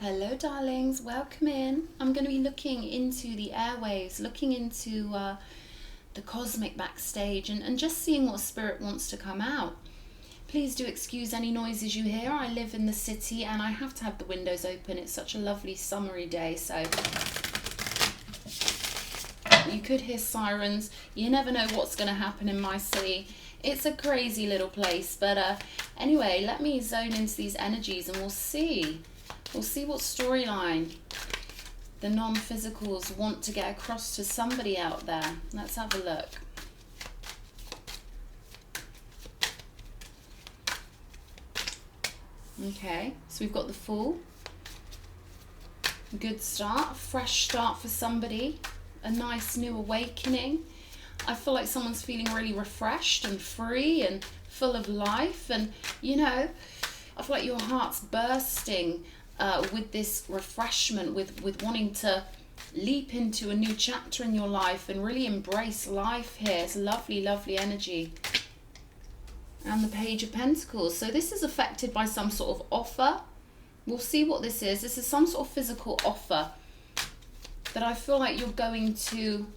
Hello darlings, welcome in. I'm going to be looking into the airwaves, looking into the cosmic backstage and just seeing what spirit wants to come out. Please do excuse any noises you hear. I live in the city and I have to have the windows open. It's such a lovely summery day, so you could hear sirens. You never know what's going to happen in my city. It's a crazy little place, but anyway, let me zone into these energies and we'll see. We'll see what storyline the non-physicals want to get across to somebody out there. Let's have a look. Okay, so we've got the Fool. Good start, fresh start for somebody. A nice new awakening. I feel like someone's feeling really refreshed and free and full of life. And, you know, I feel like your heart's bursting with this refreshment, with wanting to leap into a new chapter in your life and really embrace life here. It's lovely, lovely energy. And the Page of Pentacles. So this is affected by some sort of offer. We'll see what this is. This is some sort of physical offer that I feel like you're going to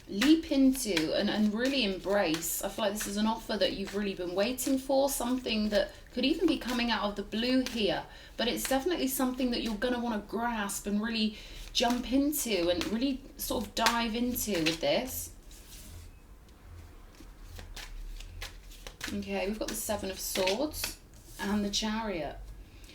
leap into and really embrace. I feel like this is an offer that you've really been waiting for, something that could even be coming out of the blue here, but it's definitely something that you're going to want to grasp and really jump into and really sort of dive into with this. Okay, we've got the Seven of Swords and the Chariot.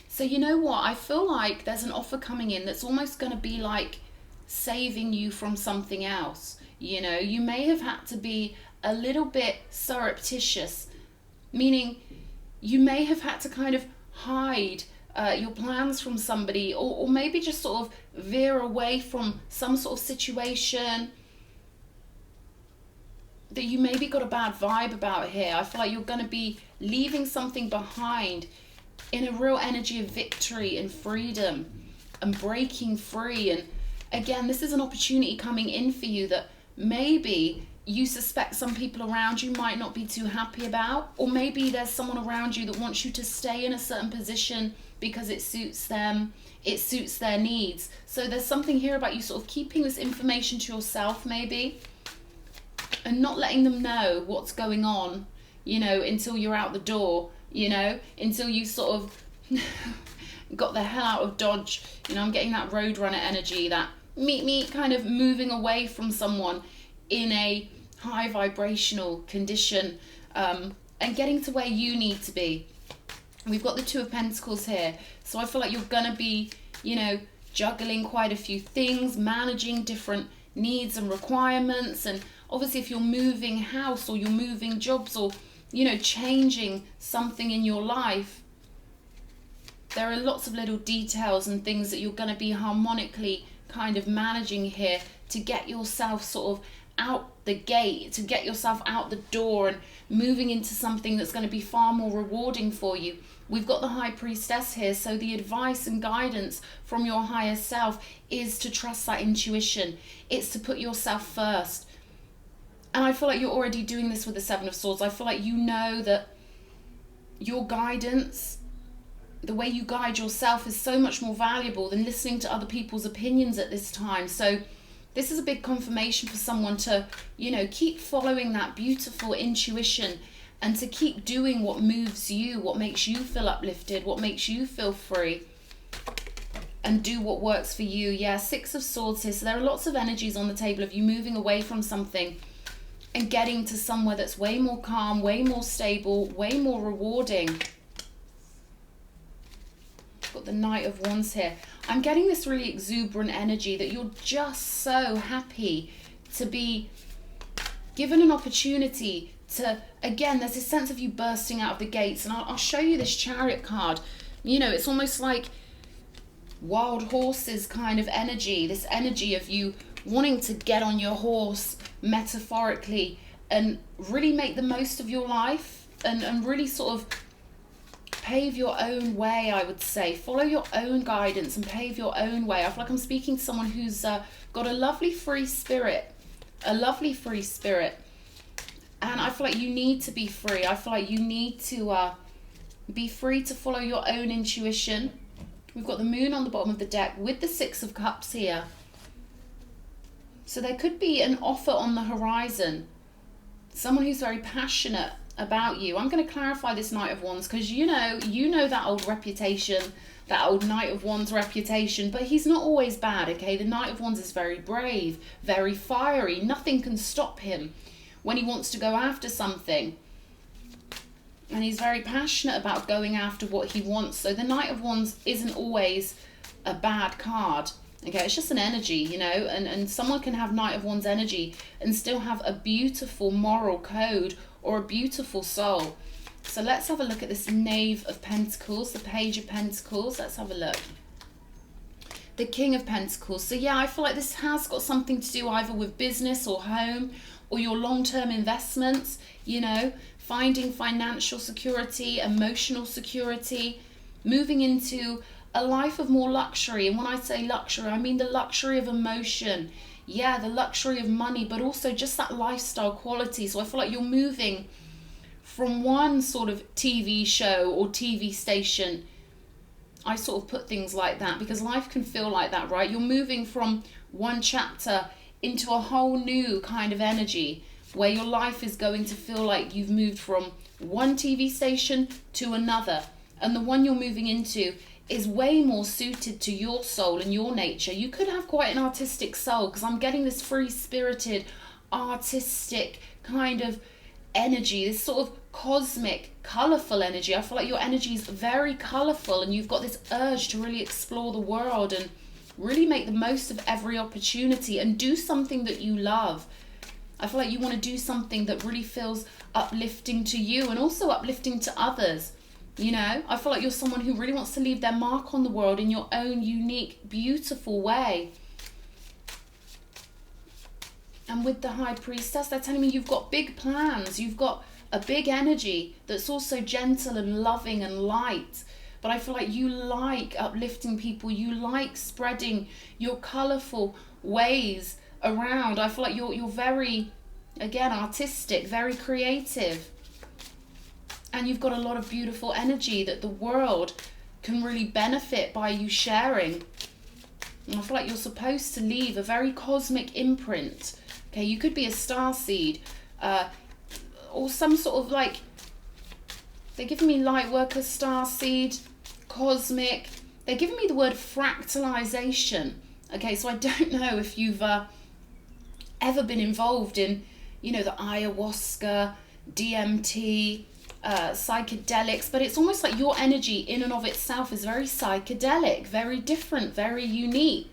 So you know what, I feel like there's an offer coming in that's almost going to be like saving you from something else. You know, you may have had to be a little bit surreptitious, meaning you may have had to kind of hide your plans from somebody, or maybe just sort of veer away from some sort of situation that you maybe got a bad vibe about here. I feel like you're going to be leaving something behind in a real energy of victory and freedom and breaking free. And again, this is an opportunity coming in for you that maybe you suspect some people around you might not be too happy about, or maybe there's someone around you that wants you to stay in a certain position because it suits them, it suits their needs. So there's something here about you sort of keeping this information to yourself maybe, and not letting them know what's going on, you know, until you're out the door, you know, until you sort of got the hell out of Dodge. You know, I'm getting that Roadrunner energy, that meet kind of moving away from someone in a high vibrational condition, and getting to where you need to be. We've got the Two of Pentacles here, so I feel like you're gonna be, you know, juggling quite a few things, managing different needs and requirements. And obviously if you're moving house or you're moving jobs, or, you know, changing something in your life, there are lots of little details and things that you're going to be harmonically kind of managing here to get yourself sort of out the gate, to get yourself out the door and moving into something that's going to be far more rewarding for you. We've got the High Priestess here, so the advice and guidance from your higher self is to trust that intuition. It's to put yourself first. And I feel like you're already doing this with the Seven of Swords. I feel like you know that your guidance, the way you guide yourself, is so much more valuable than listening to other people's opinions at this time. So this is a big confirmation for someone to, you know, keep following that beautiful intuition and to keep doing what moves you, what makes you feel uplifted, what makes you feel free, and do what works for you. Yeah, Six of Swords here. So there are lots of energies on the table of you moving away from something and getting to somewhere that's way more calm, way more stable, way more rewarding. Got the Knight of Wands here. I'm getting this really exuberant energy that you're just so happy to be given an opportunity to, again, there's this sense of you bursting out of the gates. And I'll show you this Chariot card. You know, it's almost like wild horses kind of energy, this energy of you wanting to get on your horse metaphorically and really make the most of your life and really sort of pave your own way, I would say. Follow your own guidance and pave your own way. I feel like I'm speaking to someone who's got a lovely free spirit, and I feel like you need to be free. I feel like you need to be free to follow your own intuition We've got the moon on the bottom of the deck with the Six of Cups here. So there could be an offer on the horizon. Someone who's very passionate about you. I'm going to clarify this Knight of Wands because you know that old reputation, that old Knight of Wands reputation, but he's not always bad, okay? The Knight of Wands is very brave, very fiery. Nothing can stop him when he wants to go after something. And he's very passionate about going after what he wants. So the Knight of Wands isn't always a bad card. Okay, it's just an energy, you know, and someone can have Knight of Wands energy and still have a beautiful moral code or a beautiful soul. So let's have a look at this Knave of Pentacles, the Page of Pentacles. Let's have a look. The King of Pentacles. So yeah, I feel like this has got something to do either with business or home or your long-term investments, you know, finding financial security, emotional security, moving into a life of more luxury. And when I say luxury, I mean the luxury of emotion. Yeah, the luxury of money, but also just that lifestyle quality. So I feel like you're moving from one sort of TV show or TV station. I sort of put things like that because life can feel like that, right? You're moving from one chapter into a whole new kind of energy where your life is going to feel like you've moved from one TV station to another. And the one you're moving into is way more suited to your soul and your nature. You could have quite an artistic soul because I'm getting this free-spirited, artistic kind of energy, this sort of cosmic, colourful energy. I feel like your energy is very colourful and you've got this urge to really explore the world and really make the most of every opportunity and do something that you love. I feel like you want to do something that really feels uplifting to you and also uplifting to others. You know, I feel like you're someone who really wants to leave their mark on the world in your own unique, beautiful way. And with the High Priestess, they're telling me you've got big plans. You've got a big energy that's also gentle and loving and light. But I feel like you like uplifting people. You like spreading your colourful ways around. I feel like you're very, again, artistic, very creative. And you've got a lot of beautiful energy that the world can really benefit by you sharing. And I feel like you're supposed to leave a very cosmic imprint. Okay, you could be a starseed or some sort of like, they're giving me light worker, starseed, cosmic. They're giving me the word fractalization. Okay, so I don't know if you've ever been involved in, you know, the ayahuasca, DMT, psychedelics, but it's almost like your energy in and of itself is very psychedelic, very different, very unique.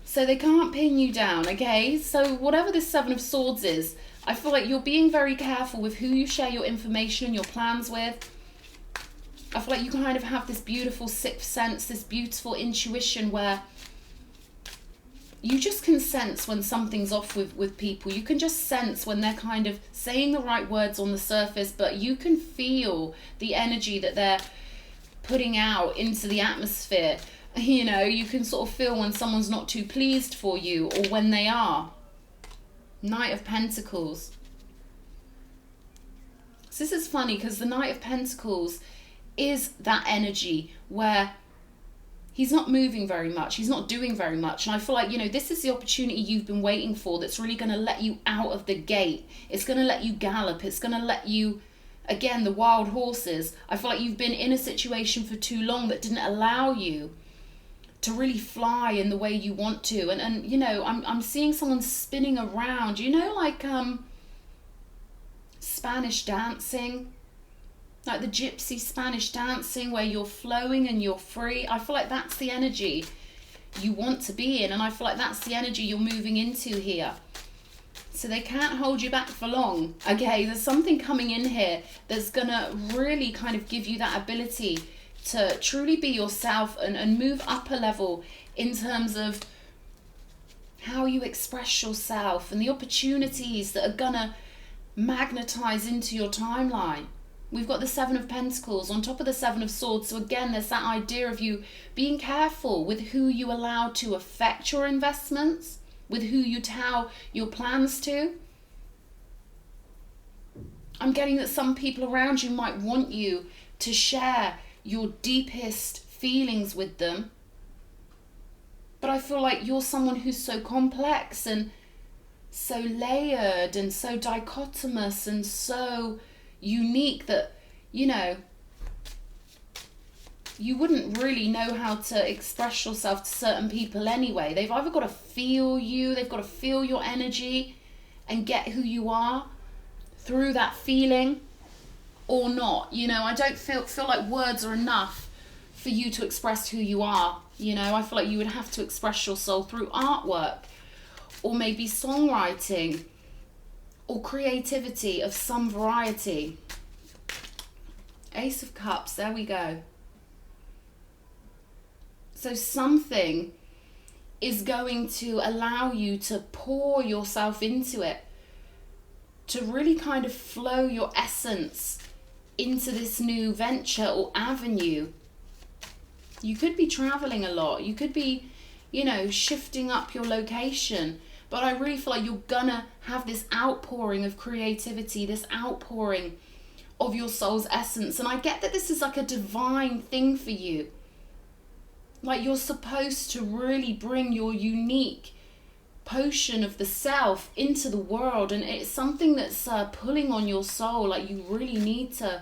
So they can't pin you down, okay? So whatever this Seven of Swords is, I feel like you're being very careful with who you share your information and your plans with. I feel like you kind of have this beautiful sixth sense, this beautiful intuition where you just can sense when something's off with people. You can just sense when they're kind of saying the right words on the surface, but you can feel the energy that they're putting out into the atmosphere. You know, you can sort of feel when someone's not too pleased for you or when they are. Knight of Pentacles. So this is funny because the Knight of Pentacles is that energy where he's not moving very much. He's not doing very much. And I feel like, you know, this is the opportunity you've been waiting for that's really going to let you out of the gate. It's going to let you gallop. It's going to let you, again, the wild horses. I feel like you've been in a situation for too long that didn't allow you to really fly in the way you want to. And you know, I'm seeing someone spinning around, you know, like Spanish dancing. Like the gypsy Spanish dancing where you're flowing and you're free. I feel like that's the energy you want to be in. And I feel like that's the energy you're moving into here. So they can't hold you back for long. Okay, there's something coming in here that's going to really kind of give you that ability to truly be yourself and move up a level in terms of how you express yourself and the opportunities that are going to magnetize into your timeline. We've got the Seven of Pentacles on top of the Seven of Swords. So again, there's that idea of you being careful with who you allow to affect your investments, with who you tell your plans to. I'm getting that some people around you might want you to share your deepest feelings with them. But I feel like you're someone who's so complex and so layered and so dichotomous and so unique that, you know, you wouldn't really know how to express yourself to certain people anyway. They've either got to feel you, they've got to feel your energy and get who you are through that feeling, or not. You know, I don't feel like words are enough for you to express who you are. You know, I feel like you would have to express your soul through artwork, or maybe songwriting, or creativity of some variety. Ace of Cups, there we go. So something is going to allow you to pour yourself into it, to really kind of flow your essence into this new venture or avenue. You could be traveling a lot. You could be, you know, shifting up your location. But I really feel like you're gonna have this outpouring of creativity, this outpouring of your soul's essence. And I get that this is like a divine thing for you. Like, you're supposed to really bring your unique potion of the self into the world, and it's something that's pulling on your soul. Like, you really need to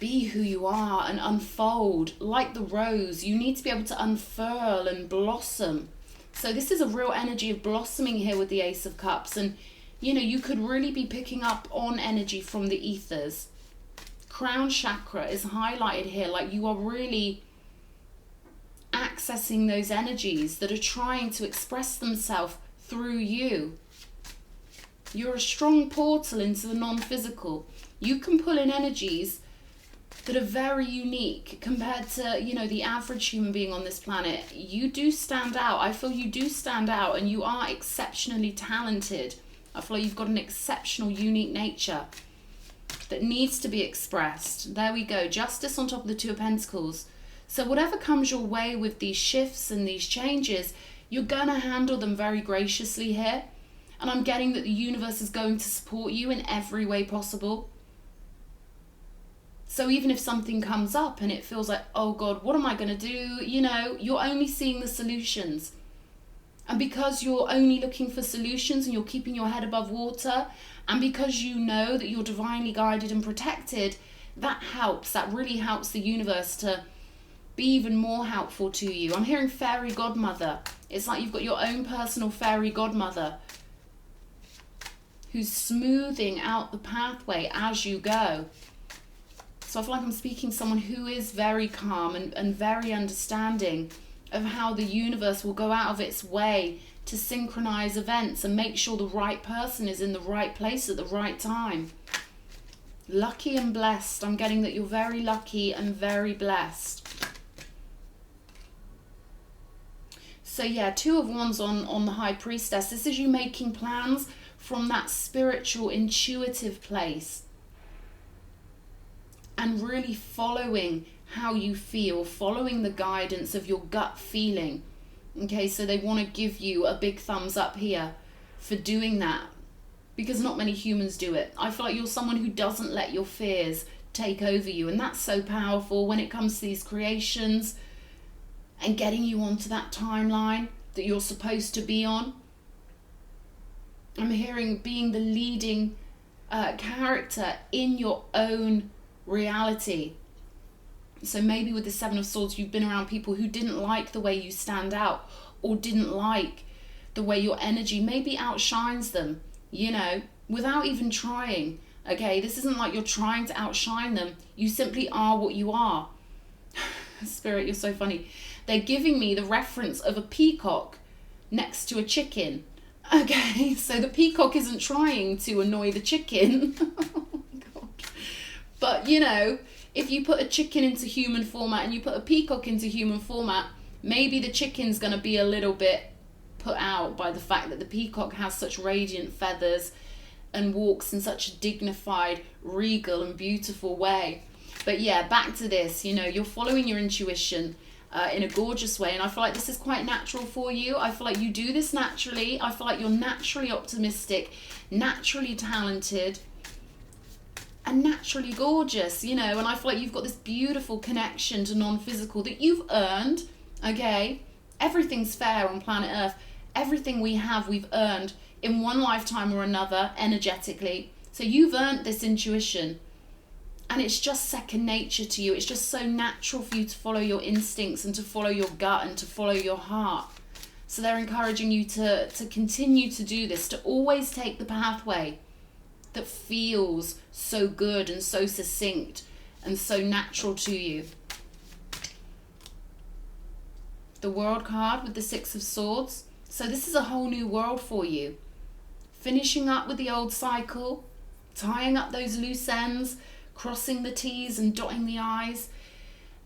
be who you are and unfold like the rose. You need to be able to unfurl and blossom. So this is a real energy of blossoming here with the Ace of Cups, and you know, you could really be picking up on energy from the ethers. Crown chakra is highlighted here, like you are really accessing those energies that are trying to express themselves through you. You're a strong portal into the non-physical. You can pull in energies that are very unique compared to, you know, the average human being on this planet. You do stand out. I feel you do stand out, and you are exceptionally talented. I feel like you've got an exceptional, unique nature that needs to be expressed. There we go. Justice on top of the Two of Pentacles. So whatever comes your way with these shifts and these changes, you're going to handle them very graciously here. And I'm getting that the universe is going to support you in every way possible. So even if something comes up and it feels like, oh God, what am I going to do? You know, you're only seeing the solutions. And because you're only looking for solutions and you're keeping your head above water, and because you know that you're divinely guided and protected, that helps. That really helps the universe to be even more helpful to you. I'm hearing fairy godmother. It's like you've got your own personal fairy godmother who's smoothing out the pathway as you go. So I feel like I'm speaking to someone who is very calm and very understanding of how the universe will go out of its way to synchronize events and make sure the right person is in the right place at the right time. Lucky and blessed. I'm getting that you're very lucky and very blessed. So yeah, Two of Wands on the High Priestess. This is you making plans from that spiritual, intuitive place. And really following how you feel, following the guidance of your gut feeling. Okay, so they want to give you a big thumbs up here for doing that, because not many humans do it. I feel like you're someone who doesn't let your fears take over you, and that's so powerful when it comes to these creations and getting you onto that timeline that you're supposed to be on. I'm hearing being the leading character in your own reality. So maybe with the Seven of Swords, you've been around people who didn't like the way you stand out, or didn't like the way your energy maybe outshines them, you know, without even trying. Okay, this isn't like you're trying to outshine them. You simply are what you are. Spirit, you're so funny. They're giving me the reference of a peacock next to a chicken. Okay, so the peacock isn't trying to annoy the chicken. Oh God. But, you know, if you put a chicken into human format and you put a peacock into human format, maybe the chicken's going to be a little bit put out by the fact that the peacock has such radiant feathers and walks in such a dignified, regal and beautiful way. But yeah, back to this, you know, you're following your intuition in a gorgeous way, and I feel like this is quite natural for you. I feel like you do this naturally. I feel like you're naturally optimistic, naturally talented, and naturally gorgeous, you know, and I feel like you've got this beautiful connection to non-physical that you've earned, okay? Everything's fair on planet Earth. Everything we have, we've earned in one lifetime or another, energetically. So you've earned this intuition. And it's just second nature to you. It's just so natural for you to follow your instincts and to follow your gut and to follow your heart. So they're encouraging you to continue to do this, to always take the pathway that feels so good and so succinct and so natural to you. The World card with the Six of Swords. So this is a whole new world for you. Finishing up with the old cycle, tying up those loose ends, crossing the T's and dotting the I's,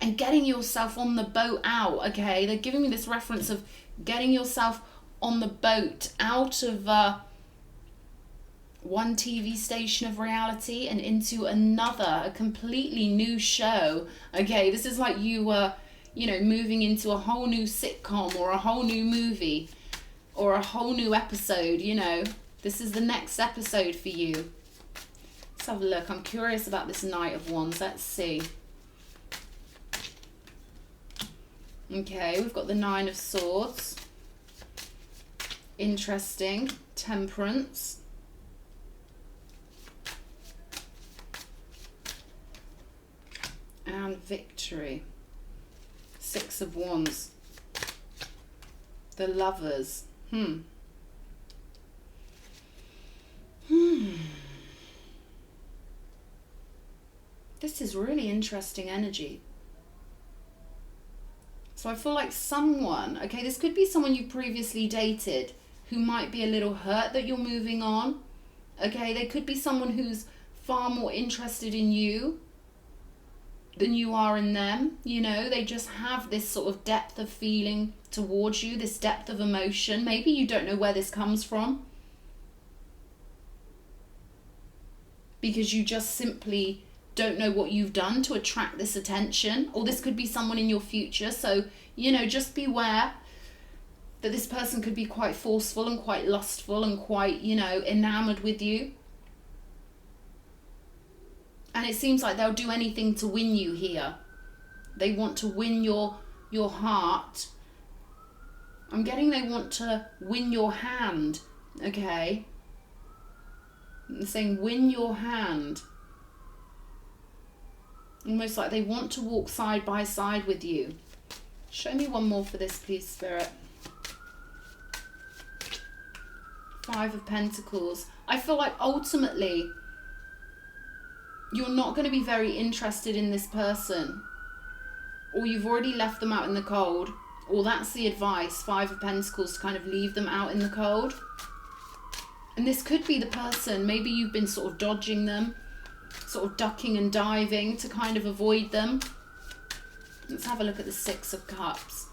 and getting yourself on the boat out, okay? They're giving me this reference of getting yourself on the boat out of one TV station of reality and into another, a completely new show, okay? This is like you were, you know, moving into a whole new sitcom or a whole new movie or a whole new episode, you know. This is the next episode for you. Let's have a look. I'm curious about this Knight of Wands. Let's see. Okay, we've got the Nine of Swords. Interesting. Temperance. And Victory. Six of Wands. The Lovers. This is really interesting energy. So I feel like someone, okay, this could be someone you previously dated who might be a little hurt that you're moving on. Okay, they could be someone who's far more interested in you than you are in them. You know, they just have this sort of depth of feeling towards you, this depth of emotion. Maybe you don't know where this comes from, because you just simply don't know what you've done to attract this attention. Or this could be someone in your future. So, you know, just beware that this person could be quite forceful and quite lustful and quite, you know, enamored with you. And it seems like they'll do anything to win you here. They want to win your heart. I'm getting they want to win your hand, okay? I'm saying win your hand. Almost like they want to walk side by side with you. Show me one more for this, please, Spirit. Five of Pentacles. I feel like ultimately you're not going to be very interested in this person, or you've already left them out in the cold, or that's the advice, Five of Pentacles, to kind of leave them out in the cold. And this could be the person, maybe you've been sort of dodging them, sort of ducking and diving to kind of avoid them. Let's have a look at the Six of Cups.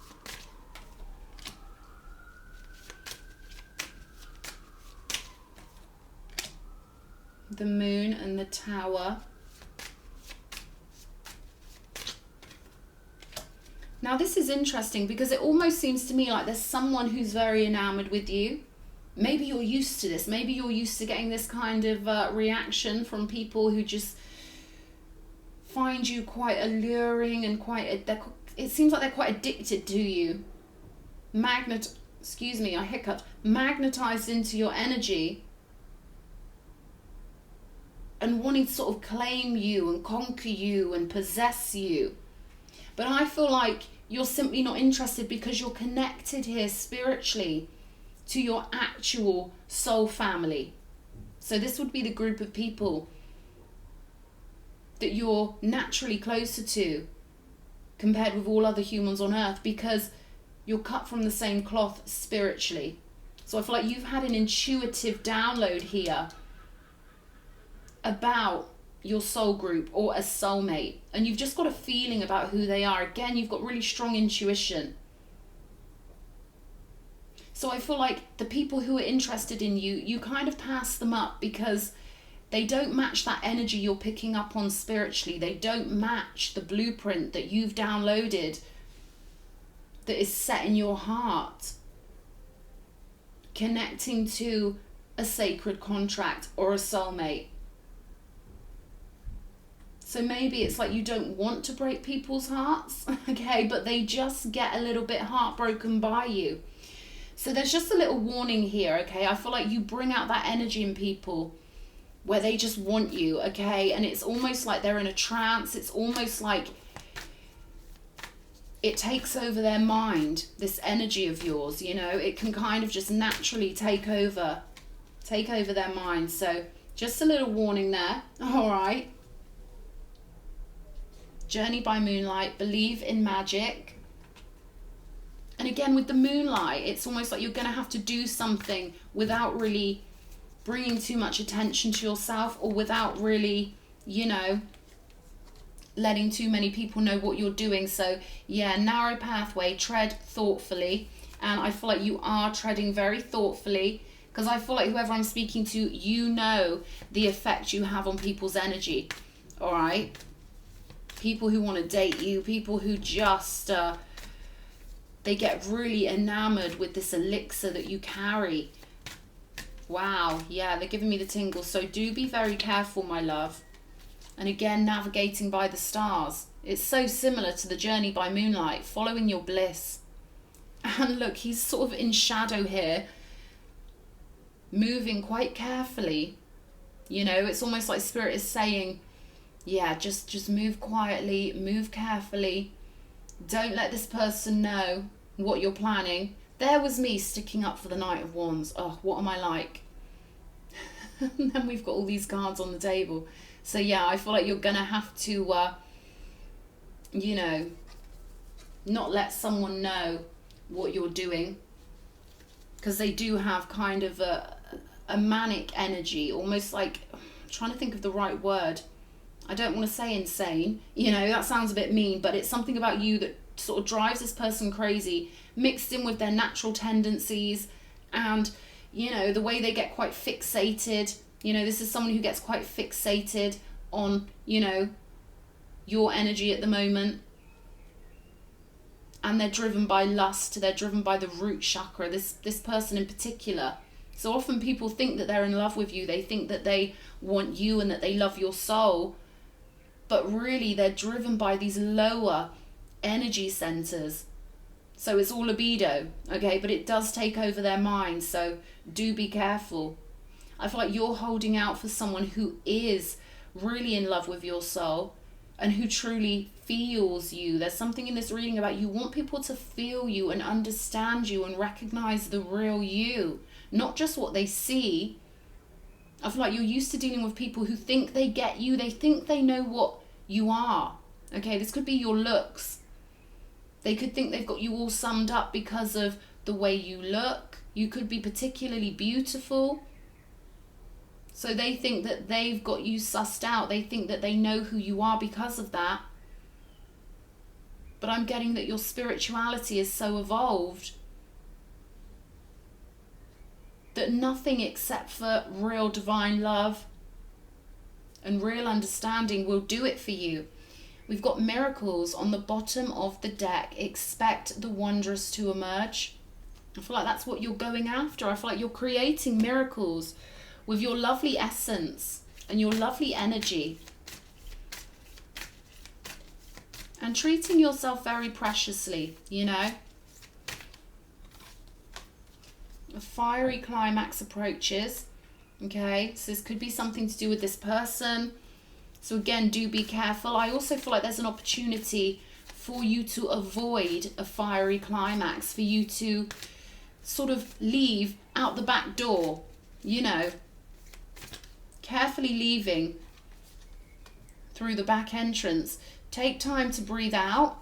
The Moon and the Tower. Now this is interesting because it almost seems to me like there's someone who's very enamored with you. Maybe you're used to this. Maybe you're used to getting this kind of reaction from people who just find you quite alluring and it seems like they're quite addicted to you. Magnetized into your energy and wanting to sort of claim you and conquer you and possess you. But I feel like you're simply not interested because you're connected here spiritually to your actual soul family. So this would be the group of people that you're naturally closer to compared with all other humans on earth, because you're cut from the same cloth spiritually. So I feel like you've had an intuitive download here about your soul group or a soulmate, and you've just got a feeling about who they are. Again, you've got really strong intuition. So I feel like the people who are interested in you, you kind of pass them up because they don't match that energy you're picking up on spiritually. They don't match the blueprint that you've downloaded that is set in your heart, connecting to a sacred contract or a soulmate. So maybe it's like you don't want to break people's hearts, okay, but they just get a little bit heartbroken by you. So there's just a little warning here, okay? I feel like you bring out that energy in people where they just want you, okay? And it's almost like they're in a trance. It's almost like it takes over their mind, this energy of yours, you know? It can kind of just naturally take over their mind. So just a little warning there, all right? Journey by moonlight, believe in magic. And again, with the moonlight, it's almost like you're going to have to do something without really bringing too much attention to yourself, or without really, you know, letting too many people know what you're doing. So yeah, narrow pathway, tread thoughtfully. And I feel like you are treading very thoughtfully, because I feel like whoever I'm speaking to, you know the effect you have on people's energy, all right? People who want to date you, people who just, they get really enamored with this elixir that you carry. Wow, yeah, they're giving me the tingles. So do be very careful, my love. And again, navigating by the stars. It's so similar to the journey by moonlight, following your bliss. And look, he's sort of in shadow here, moving quite carefully. You know, it's almost like Spirit is saying, yeah, just move quietly, move carefully. Don't let this person know what you're planning. There was me sticking up for the Knight of Wands. Oh, what am I like? And then we've got all these cards on the table. So yeah, I feel like you're gonna have to, you know, not let someone know what you're doing, because they do have kind of a manic energy, almost like, I'm trying to think of the right word. I don't want to say insane, you know, that sounds a bit mean, but it's something about you that sort of drives this person crazy, mixed in with their natural tendencies, and, you know, the way they get quite fixated. You know, this is someone who gets quite fixated on, you know, your energy at the moment. And they're driven by lust, they're driven by the root chakra, this person in particular. So often people think that they're in love with you, they think that they want you and that they love your soul, but really they're driven by these lower energy centers. So it's all libido, okay, but it does take over their mind, so do be careful. I feel like you're holding out for someone who is really in love with your soul and who truly feels you. There's something in this reading about you want people to feel you and understand you and recognize the real you, not just what they see. I feel like you're used to dealing with people who think they get you, they think they know what you are. Okay, this could be your looks. They could think they've got you all summed up because of the way you look. You could be particularly beautiful. So they think that they've got you sussed out. They think that they know who you are because of that. But I'm getting that your spirituality is so evolved that nothing except for real divine love and real understanding will do it for you. We've got miracles on the bottom of the deck. Expect the wondrous to emerge. I feel like that's what you're going after. I feel like you're creating miracles with your lovely essence and your lovely energy. And treating yourself very preciously, you know. A fiery climax approaches. Okay, so this could be something to do with this person. So again, do be careful. I also feel like there's an opportunity for you to avoid a fiery climax, for you to sort of leave out the back door, you know, carefully leaving through the back entrance. Take time to breathe out.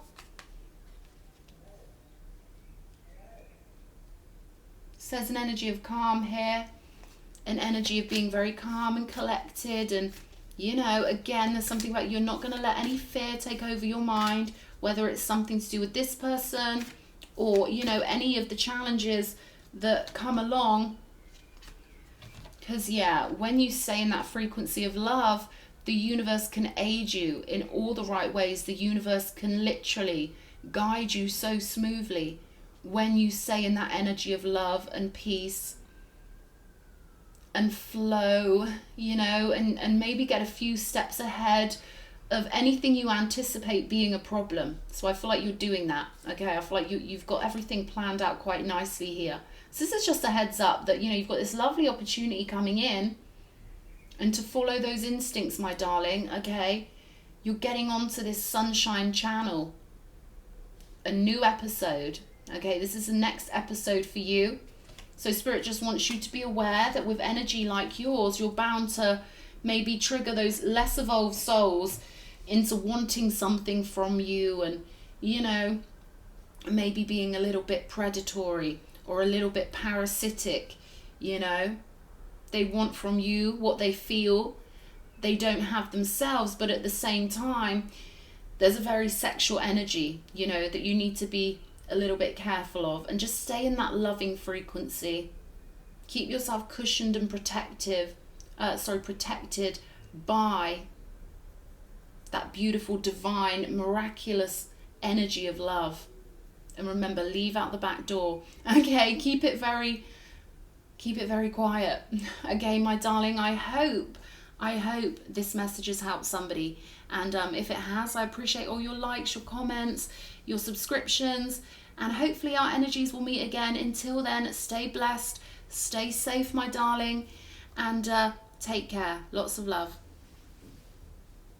So there's an energy of calm here, an energy of being very calm and collected. And, you know, again, there's something about you're not going to let any fear take over your mind, whether it's something to do with this person or, you know, any of the challenges that come along. Because, yeah, when you stay in that frequency of love, the universe can aid you in all the right ways. The universe can literally guide you so smoothly when you stay in that energy of love and peace and flow, you know, and maybe get a few steps ahead of anything you anticipate being a problem. So I feel like you're doing that. Okay, I feel like you've got everything planned out quite nicely here. So this is just a heads up that, you know, you've got this lovely opportunity coming in, and to follow those instincts, my darling. Okay, you're getting onto this sunshine channel, a new episode. Okay, this is the next episode for you. So Spirit just wants you to be aware that with energy like yours, you're bound to maybe trigger those less evolved souls into wanting something from you, and, you know, maybe being a little bit predatory or a little bit parasitic. You know, they want from you what they feel they don't have themselves, but at the same time, there's a very sexual energy, you know, that you need to be a little bit careful of, and just stay in that loving frequency. Keep yourself cushioned and protected by that beautiful, divine, miraculous energy of love. And remember, leave out the back door. Okay, keep it very quiet. Okay, my darling, I hope this message has helped somebody. And if it has, I appreciate all your likes, your comments, your subscriptions, and hopefully our energies will meet again. Until then, stay blessed, stay safe, my darling, and take care. Lots of love.